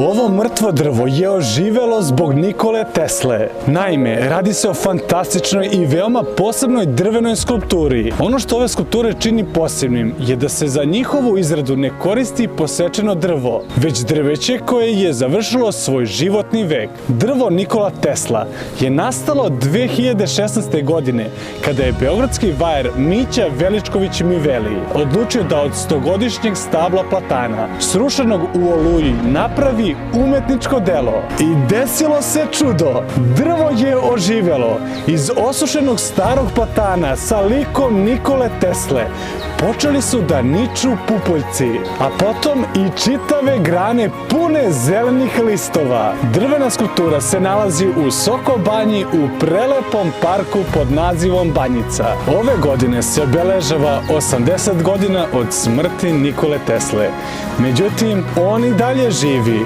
Ovo mrtvo drvo je oživelo zbog Nikole Tesle. Naime, radi se o fantastičnoj i veoma posebnoj drvenoj skulpturi. Ono što ove skulpture čini posebnim je da se za njihovu izradu ne koristi posečeno drvo, već drveće koje je završilo svoj životni vek. Drvo Nikola Tesla je nastalo 2016. godine kada je beogradski vajar Mića Veličković Miveli odlučio da od 100-godišnjeg stabla platana, srušenog u Oluji, napravi umetničko delo. I desilo se čudo! Drvo je oživelo. Iz osušenog starog platana sa likom Nikole Tesle počeli su da niču pupoljci, a potom i čitave grane pune zelenih listova. Drvena skulptura se nalazi u Sokobanji u prelepom parku pod nazivom Banjica. Ove godine se obeležava 80 godina od smrti Nikole Tesle. Međutim, on i dalje živi.